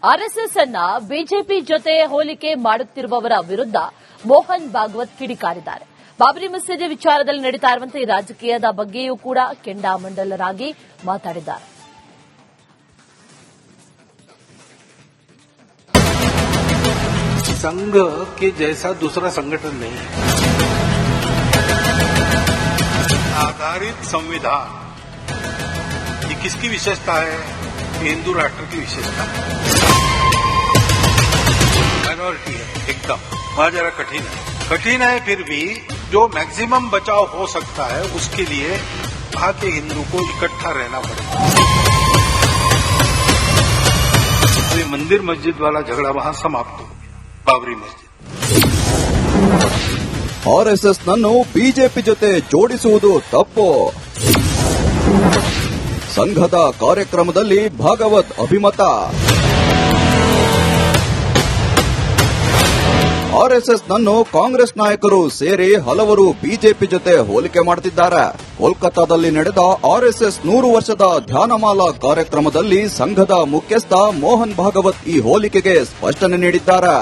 RSS ಅನ್ನ BJP ಜೊತೆ ಹೋಲಿಕೆ ಮಾಡುತ್ತಿರುವವರ ವಿರುದ್ಧ ಮೋಹನ್ ಭಾಗವತ್ ಕಿಡಿಕಾರಿದ್ದಾರೆ. ಬಾಬರಿ ಮಸೀದಿ ವಿಚಾರದಲ್ಲಿ ನಡೀತಾ ಇರುವಂತಹ ಈ ರಾಜಕೀಯದ ಬಗ್ಗೆಯೂ ಕೂಡ ಕೆಂಡಾಮಂಡಲರಾಗಿ ಮಾತಾಡಿದ್ದಾರೆ. संघ के जैसा दूसरा संगठन नहीं है. आधारित संविधान ये किसकी विशेषता है? हिंदू राष्ट्र की विशेषता है. माइनॉरिटी है एकदम. वहां जरा कठिन है फिर भी जो मैक्सिमम बचाव हो सकता है उसके लिए वहां के हिंदू को इकट्ठा रहना पड़ेगा. तो मंदिर मस्जिद वाला झगड़ा वहां समाप्त हो. ಬಾಬರಿ ಮಸ್ಜಿದ್. ಆರ್ಎಸ್ಎಸ್ ನನ್ನು ಬಿಜೆಪಿ ಜೊತೆ ಜೋಡಿಸುವುದು ತಪ್ಪು. ಸಂಘದ ಕಾರ್ಯಕ್ರಮದಲ್ಲಿ ಭಾಗವತ್ ಅಭಿಮತ. ಆರ್ಎಸ್ಎಸ್ ನನ್ನು ಕಾಂಗ್ರೆಸ್ ನಾಯಕರು ಸೇರಿ ಹಲವರು ಬಿಜೆಪಿ ಜೊತೆ ಹೋಲಿಕೆ ಮಾಡುತ್ತಿದ್ದಾರೆ. ಕೋಲ್ಕತ್ತಾದಲ್ಲಿ ನಡೆದ ಆರ್ಎಸ್ಎಸ್ 100 ವರ್ಷದ ಧ್ಯಾನಮಾಲಾ ಕಾರ್ಯಕ್ರಮದಲ್ಲಿ ಸಂಘದ ಮುಖ್ಯಸ್ಥ ಮೋಹನ್ ಭಾಗವತ್ ಈ ಹೋಲಿಕೆಗೆ ಸ್ಪಷ್ಟನೆ ನೀಡಿದ್ದಾರೆ.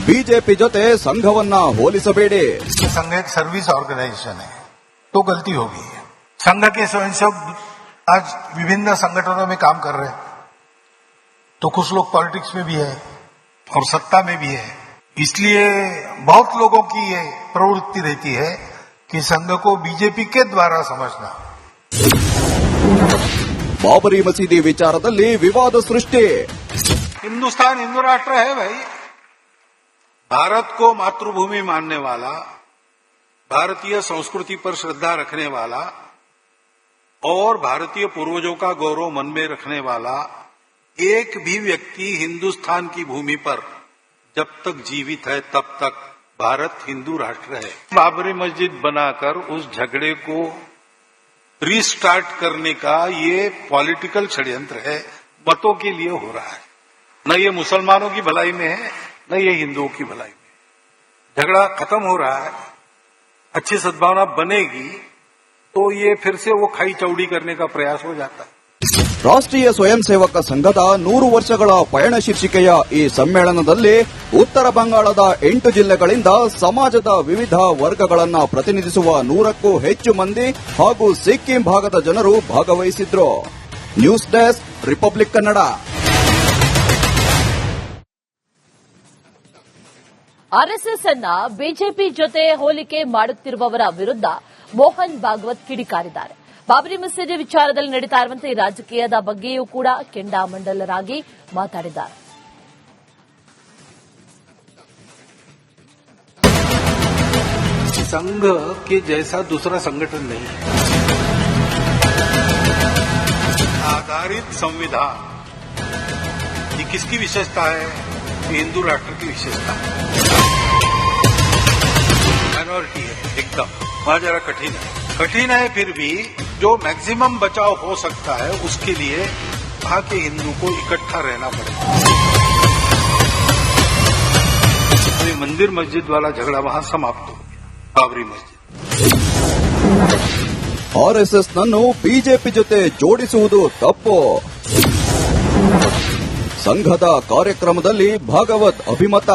ಬಿಜೆಪಿ ಜೊತೆ ಸಂಘವನ್ನ ಹೋಲಿಸಬೇಡಿ. संघ एक सर्विस ऑर्गेनाइजेशन है तो गलती होगी. संघ के स्वयंसेवक आज विभिन्न संगठनों में काम कर रहे हैं तो कुछ लोग पॉलिटिक्स में भी है और सत्ता में भी है. इसलिए बहुत लोगों की ये प्रवृत्ति रहती है कि संघ को बीजेपी के द्वारा समझना. ಬಾಬರಿ ಮಸೀದಿ ವಿಚಾರದಲ್ಲಿ ವಿವಾದ ಸೃಷ್ಟಿ. हिंदुस्तान हिंदू राष्ट्र है भाई. भारत को मातृभूमि मानने वाला, भारतीय संस्कृति पर श्रद्धा रखने वाला और भारतीय पूर्वजों का गौरव मन में रखने वाला एक भी व्यक्ति हिंदुस्तान की भूमि पर जब तक जीवित है तब तक भारत हिंदू राष्ट्र है. बाबरी मस्जिद बनाकर उस झगड़े को रीस्टार्ट करने का ये पॉलिटिकल षड्यंत्र है. मतों के लिए हो रहा है. न ये मुसलमानों की भलाई में है न ये हिंदुओं की भलाई में. झगड़ा खत्म हो रहा है. अच्छी सद्भावना बनेगी तो ये फिर से वो खाई चौड़ी करने का प्रयास हो जाता है. ರಾಷ್ಟ್ರೀಯ ಸ್ವಯಂ ಸೇವಕ ಸಂಘದ 100 ವರ್ಷಗಳ ಪಯಣ ಶೀರ್ಷಿಕೆಯ ಈ ಸಮ್ಮೇಳನದಲ್ಲಿ ಉತ್ತರ ಬಂಗಾಳದ 8 ಜಿಲ್ಲೆಗಳಿಂದ ಸಮಾಜದ ವಿವಿಧ ವರ್ಗಗಳನ್ನು ಪ್ರತಿನಿಧಿಸುವ 100ಕ್ಕೂ ಹೆಚ್ಚು ಮಂದಿ ಹಾಗೂ ಸಿಕ್ಕಿಂ ಭಾಗದ ಜನರು ಭಾಗವಹಿಸಿದ್ರು. News desk, Republic Kannada. RSS ಅನ್ನ ಬಿಜೆಪಿ ಜೊತೆ ಹೋಲಿಕೆ ಮಾಡುತ್ತಿರುವವರ ವಿರುದ್ಧ ಮೋಹನ್ ಭಾಗವತ್ ಕಿಡಿಕಾರಿದ್ದಾರೆ. ಬಾಬರಿ ಮಸೀದಿ ವಿಚಾರದಲ್ಲಿ ನಡೀತಾ ಇರುವಂತಹ ಈ ರಾಜಕೀಯದ ಬಗ್ಗೆಯೂ ಕೂಡ ಕೆಂಡಾಮಂಡಲರಾಗಿ ಮಾತಾಡಿದ್ದಾರೆ. संघ के जैसा दूसरा संगठन नहीं है. आधारित संविधान ये किसकी विशेषता है? हिंदू राष्ट्र की विशेषता है. माइनॉरिटी है एकदम. वहां जरा कठिन है फिर भी जो मैक्सिमम बचाव हो सकता है उसके लिए वहां के हिंदू को इकट्ठा रहना पड़ेगा. तो मंदिर मस्जिद वाला झगड़ा वहां समाप्त हो. ಬಾಬರಿ ಮಸ್ಜಿದ್. ಆರ್ಎಸ್ಎಸ್ ನನ್ನು ಬಿಜೆಪಿ ಜೊತೆ ಜೋಡಿಸುವುದು ತಪ್ಪು. ಸಂಘದ ಕಾರ್ಯಕ್ರಮದಲ್ಲಿ ಭಾಗವತ್ ಅಭಿಮತ.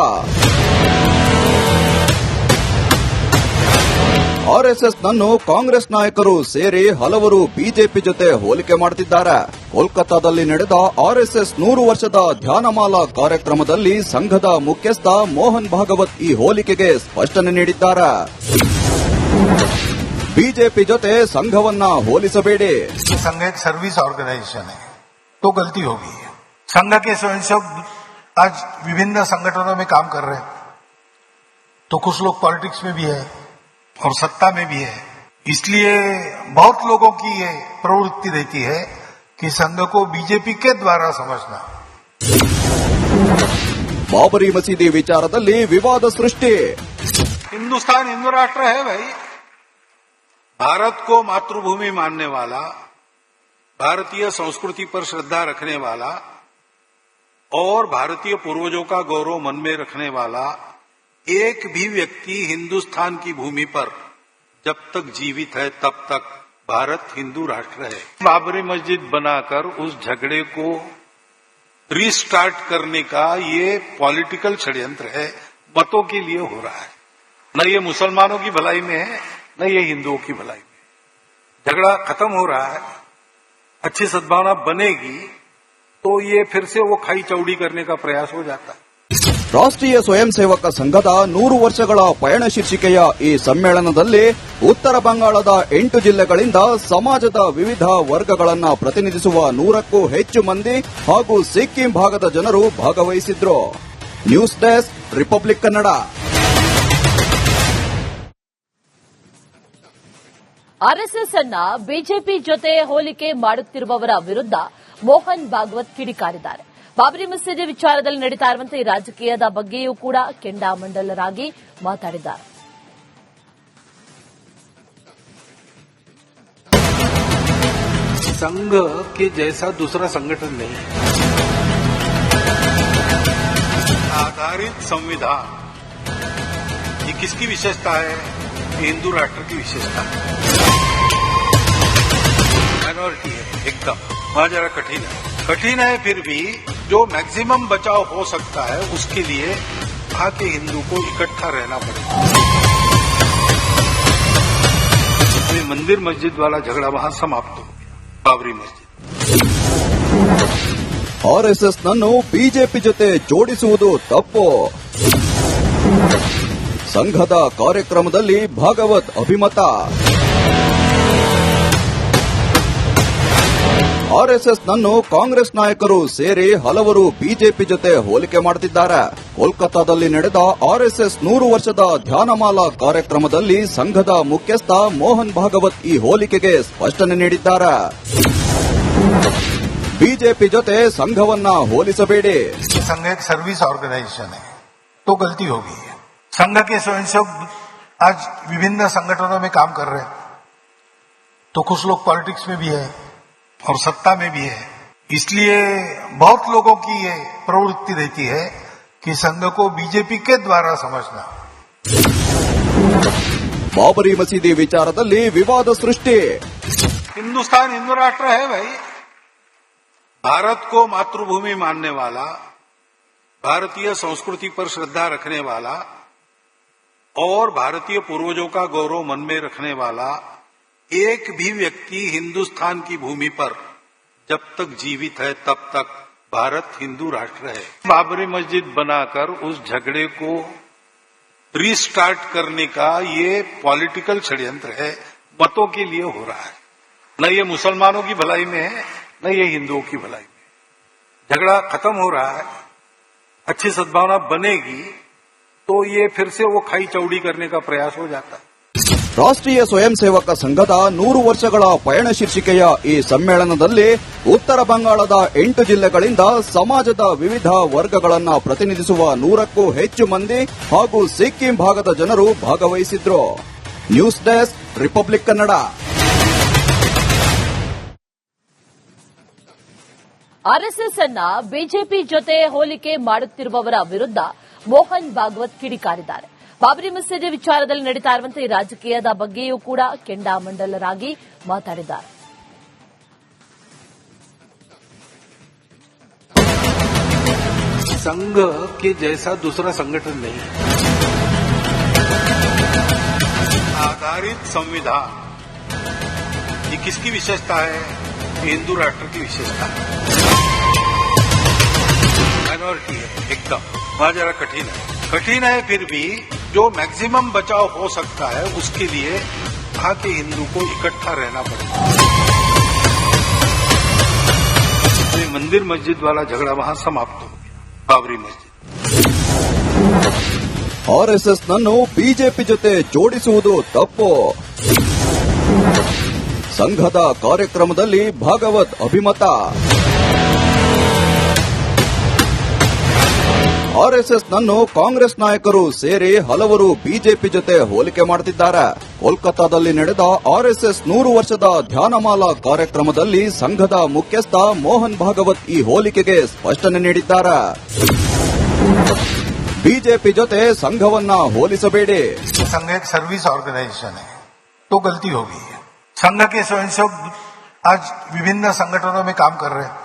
ಆರ್ಎಸ್ಎಸ್ ನನ್ನು ಕಾಂಗ್ರೆಸ್ ನಾಯಕರು ಸೇರಿ ಹಲವರು ಬಿಜೆಪಿ ಜೊತೆ ಹೋಲಿಕೆ ಮಾಡುತ್ತಿದ್ದಾರೆ. ಕೋಲ್ಕತ್ತಾದಲ್ಲಿ ನಡೆದ ಆರ್ಎಸ್ಎಸ್ 100 ವರ್ಷದ ಧ್ಯಾನಮಾಲಾ ಕಾರ್ಯಕ್ರಮದಲ್ಲಿ ಸಂಘದ ಮುಖ್ಯಸ್ಥ ಮೋಹನ್ ಭಾಗವತ್ ಈ ಹೋಲಿಕೆಗೆ ಸ್ಪಷ್ಟನೆ ನೀಡಿದ್ದಾರೆ. ಬಿಜೆಪಿ ಜೊತೆ ಸಂಘವನ್ನ ಹೋಲಿಸಬೇಡಿ. संघ एक सर्विस ऑर्गेनाइजेशन है तो गलती होगी. संघ के स्वयंसेवक आज विभिन्न संगठनों में काम कर रहे हैं तो कुछ लोग पॉलिटिक्स में भी है और सत्ता में भी है. इसलिए बहुत लोगों की ये प्रवृत्ति रहती है कि संघ को बीजेपी के द्वारा समझना. ಬಾಬರಿ ಮಸೀದಿ ವಿಚಾರದಲ್ಲಿ ವಿವಾದ ಸೃಷ್ಟಿ. हिंदुस्तान हिंदू राष्ट्र है भाई. भारत को मातृभूमि मानने वाला, भारतीय संस्कृति पर श्रद्धा रखने वाला और भारतीय पूर्वजों का गौरव मन में रखने वाला एक भी व्यक्ति हिंदुस्तान की भूमि पर जब तक जीवित है तब तक भारत हिंदू राष्ट्र है. बाबरी मस्जिद बनाकर उस झगड़े को रीस्टार्ट करने का ये पॉलिटिकल षड्यंत्र है, मतों के लिए हो रहा है। न ये मुसलमानों की भलाई में है, न ये हिंदुओं की भलाई में। झगड़ा खत्म हो रहा है, अच्छी सद्भावना बनेगी तो ये फिर से वो खाई चौड़ी करने का प्रयास हो जाता है। ರಾಷ್ಟ್ರೀಯ ಸ್ವಯಂ ಸೇವಕ ಸಂಘದ 100 ವರ್ಷಗಳ ಪಯಣ ಶೀರ್ಷಿಕೆಯ ಈ ಸಮ್ಮೇಳನದಲ್ಲಿ ಉತ್ತರ ಬಂಗಾಳದ 8 ಜಿಲ್ಲೆಗಳಿಂದ ಸಮಾಜದ ವಿವಿಧ ವರ್ಗಗಳನ್ನು ಪ್ರತಿನಿಧಿಸುವ 100ಕ್ಕೂ ಹೆಚ್ಚು ಮಂದಿ ಹಾಗೂ ಸಿಕ್ಕಿಂ ಭಾಗದ ಜನರು ಭಾಗವಹಿಸಿದ್ರು. News desk, Republic Kannada. RSS ಅನ್ನ ಬಿಜೆಪಿ ಜೊತೆ ಹೋಲಿಕೆ ಮಾಡುತ್ತಿರುವವರ ವಿರುದ್ಧ ಮೋಹನ್ ಭಾಗವತ್ ಕಿಡಿಕಾರಿದ್ದಾರೆ. ಬಾಬರಿ ಮಸೀದಿ ವಿಚಾರದಲ್ಲಿ ನಡೀತಾ ಇರುವಂತಹ ರಾಜಕೀಯದ ಬಗ್ಗೆಯೂ ಕೂಡ ಕೆಂಡಾಮಂಡಲರಾಗಿ ಮಾತಾಡಿದ್ದಾರೆ. संघ के जैसा दूसरा संगठन नहीं, आधारित संविधान, ये किसकी विशेषता है? हिंदू राष्ट्र की विशेषता है। माइनॉरिटी है एकदम, वहां जरा कठिन है, फिर भी जो मैक्सिमम बचाव हो सकता है उसके लिए वहां के हिंदू को इकट्ठा रहना पड़ेगा। मंदिर मस्जिद वाला झगड़ा वहां समाप्त हो गया, बाबरी मस्जिद. ಆರ್ಎಸ್ಎಸ್ನನ್ನು ಬಿಜೆಪಿ ಜೊತೆ ಜೋಡಿಸುವುದು ತಪ್ಪು. ಸಂಘದ ಕಾರ್ಯಕ್ರಮದಲ್ಲಿ ಭಾಗವತ್ ಅಭಿಮತ. ಆರ್ಎಸ್ಎಸ್ನನ್ನು ಕಾಂಗ್ರೆಸ್ ನಾಯಕರು ಸೇರಿ ಹಲವರು ಬಿಜೆಪಿ ಜೊತೆ ಹೋಲಿಕೆ ಮಾಡುತ್ತಿದ್ದಾರೆ. ಕೋಲ್ಕತ್ತಾದಲ್ಲಿ ನಡೆದ ಆರ್ಎಸ್ಎಸ್ 100 ವರ್ಷದ ಧ್ಯಾನಮಾಲಾ ಕಾರ್ಯಕ್ರಮದಲ್ಲಿ ಸಂಘದ ಮುಖ್ಯಸ್ಥ ಮೋಹನ್ ಭಾಗವತ್ ಈ ಹೋಲಿಕೆಗೆ ಸ್ಪಷ್ಟನೆ ನೀಡಿದ್ದಾರೆ. ಬಿಜೆಪಿ ಜೊತೆ ಸಂಘವನ್ನ ಹೋಲಿಸಬೇಡಿ. संघ एक सर्विस ऑर्गेनाइजेशन है तो गलती होगी. संघ के स्वयंसेवक आज विभिन्न संगठनों में काम कर रहे हैं, तो कुछ लोग पॉलिटिक्स में भी है और सत्ता में भी है. इसलिए बहुत लोगों की ये प्रवृत्ति रहती है कि संघ को बीजेपी के द्वारा समझना. ಬಾಬರಿ ಮಸೀದಿ ವಿಚಾರದಲ್ಲಿ ವಿವಾದ ಸೃಷ್ಟಿ. हिंदुस्तान हिंदू राष्ट्र है भाई. भारत को मातृभूमि मानने वाला, भारतीय संस्कृति पर श्रद्धा रखने वाला और भारतीय पूर्वजों का गौरव मन में रखने वाला एक भी व्यक्ति हिंदुस्तान की भूमि पर जब तक जीवित है तब तक भारत हिंदू राष्ट्र है. बाबरी मस्जिद बनाकर उस झगड़े को रीस्टार्ट करने का ये पॉलिटिकल षड्यंत्र है, मतों के लिए हो रहा है. न ये मुसलमानों की भलाई में है, न ये हिंदुओं की भलाई में. झगड़ा खत्म हो रहा है, अच्छी सद्भावना बनेगी तो ये फिर से वो खाई चौड़ी करने का प्रयास हो जाता है. ರಾಷ್ಟ್ರೀಯ ಸ್ವಯಂ ಸೇವಕ ಸಂಘದ 100 ವರ್ಷಗಳ ಪಯಣ ಶೀರ್ಷಿಕೆಯ ಈ ಸಮ್ಮೇಳನದಲ್ಲಿ ಉತ್ತರ ಬಂಗಾಳದ 8 ಜಿಲ್ಲೆಗಳಿಂದ ಸಮಾಜದ ವಿವಿಧ ವರ್ಗಗಳನ್ನು ಪ್ರತಿನಿಧಿಸುವ 100ಕ್ಕೂ ಹೆಚ್ಚು ಮಂದಿ ಹಾಗೂ ಸಿಕ್ಕಿಂ ಭಾಗದ ಜನರು ಭಾಗವಹಿಸಿದ್ರು. News desk, Republic Kannada. RSS ಅನ್ನ ಬಿಜೆಪಿ ಜೊತೆ ಹೋಲಿಕೆ ಮಾಡುತ್ತಿರುವವರ ವಿರುದ್ಧ ಮೋಹನ್ ಭಾಗವತ್ ಕಿಡಿಕಾರಿದ್ದಾರೆ. ಬಾಬರಿ ಮಸೀದಿ ವಿಚಾರದಲ್ಲಿ ನಡೀತಾ ಇರುವಂತಹ ರಾಜಕೀಯದ ಬಗ್ಗೆಯೂ ಕೂಡ ಕೆಂಡಾಮಂಡಲರಾಗಿ ಮಾತಾಡಿದ್ದಾರೆ. संघ के जैसा दूसरा संगठन नहीं, आधारित संविधान, ये किसकी विशेषता है? हिंदू राष्ट्र की विशेषता है. माइनॉरिटी है एकदम, वहां जरा कठिन है, फिर भी जो मैक्सिमम बचाव हो सकता है उसके लिए वहां के हिंदू को इकट्ठा रहना पड़ेगा. मंदिर मस्जिद वाला झगड़ा वहां समाप्त हो गया, बाबरी मस्जिद. ಆರ್ಎಸ್ಎಸ್ನನ್ನು ಬಿಜೆಪಿ ಜೊತೆ ಜೋಡಿಸುವುದು ತಪ್ಪು. ಸಂಘದ ಕಾರ್ಯಕ್ರಮದಲ್ಲಿ ಭಾಗವತ್ ಅಭಿಮತ. ಆರ್ಎಸ್ಎಸ್ನನ್ನು ಕಾಂಗ್ರೆಸ್ ನಾಯಕರು ಸೇರಿ ಹಲವರು ಬಿಜೆಪಿ ಜೊತೆ ಹೋಲಿಕೆ ಮಾಡುತ್ತಿದ್ದಾರೆ. ಕೋಲ್ಕತ್ತಾದಲ್ಲಿ ನಡೆದ ಆರ್ಎಸ್ಎಸ್ 100 ವರ್ಷದ ಧ್ಯಾನಮಾಲಾ ಕಾರ್ಯಕ್ರಮದಲ್ಲಿ ಸಂಘದ ಮುಖ್ಯಸ್ಥ ಮೋಹನ್ ಭಾಗವತ್ ಈ ಹೋಲಿಕೆಗೆ ಸ್ಪಷ್ಟನೆ ನೀಡಿದ್ದಾರೆ. ಬಿಜೆಪಿ ಜೊತೆ ಸಂಘವನ್ನ ಹೋಲಿಸಬೇಡಿ. संघ एक सर्विस ऑर्गेनाइजेशन है तो गलती होगी. संघ के स्वयंसेवक आज विभिन्न संगठनों में काम कर रहे हैं,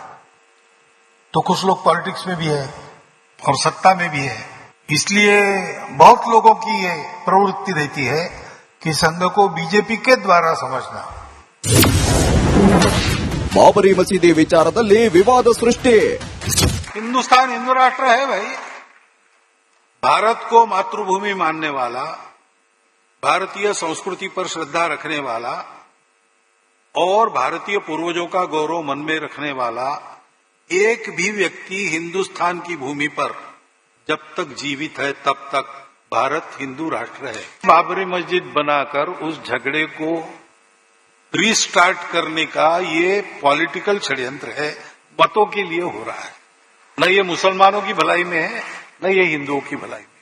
तो कुछ लोग पॉलिटिक्स में भी है और सत्ता में भी है। इसलिए बहुत लोगों की ये प्रवृत्ति रहती है कि संघ को बीजेपी के द्वारा समझना। ಬಾಬರಿ ಮಸೀದಿ ವಿಚಾರದಲ್ಲಿ ವಿವಾದ ಸೃಷ್ಟಿ. हिंदुस्तान हिंदू राष्ट्र है भाई। भारत को मातृभूमि मानने वाला, भारतीय संस्कृति पर श्रद्धा रखने वाला और भारतीय पूर्वजों का गौरव मन में रखने वाला एक भी व्यक्ति हिंदुस्तान की भूमि पर जब तक जीवित है तब तक भारत हिंदू राष्ट्र है। बाबरी मस्जिद बनाकर उस झगड़े को रीस्टार्ट करने का ये पॉलिटिकल षड्यंत्र है, मतों के लिए हो रहा है। न ये मुसलमानों की भलाई में है, न ये हिंदुओं की भलाई में।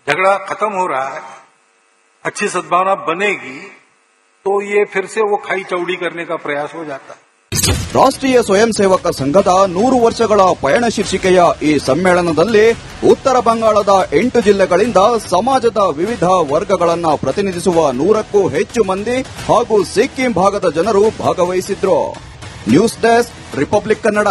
झगड़ा खत्म हो रहा है, अच्छी सद्भावना बनेगी तो ये फिर से वो खाई चौड़ी करने का प्रयास हो जाता है। ರಾಷ್ಟ್ರೀಯ ಸ್ವಯಂ ಸೇವಕ ಸಂಘದ 100 ವರ್ಷಗಳ ಪಯಣ ಶೀರ್ಷಿಕೆಯ ಈ ಸಮ್ಮೇಳನದಲ್ಲಿ ಉತ್ತರ ಬಂಗಾಳದ 8 ಜಿಲ್ಲೆಗಳಿಂದ ಸಮಾಜದ ವಿವಿಧ ವರ್ಗಗಳನ್ನು ಪ್ರತಿನಿಧಿಸುವ 100ಕ್ಕೂ ಹೆಚ್ಚು ಮಂದಿ ಹಾಗೂ ಸಿಕ್ಕಿಂ ಭಾಗದ ಜನರು ಭಾಗವಹಿಸಿದ್ರು. News desk, Republic Kannada.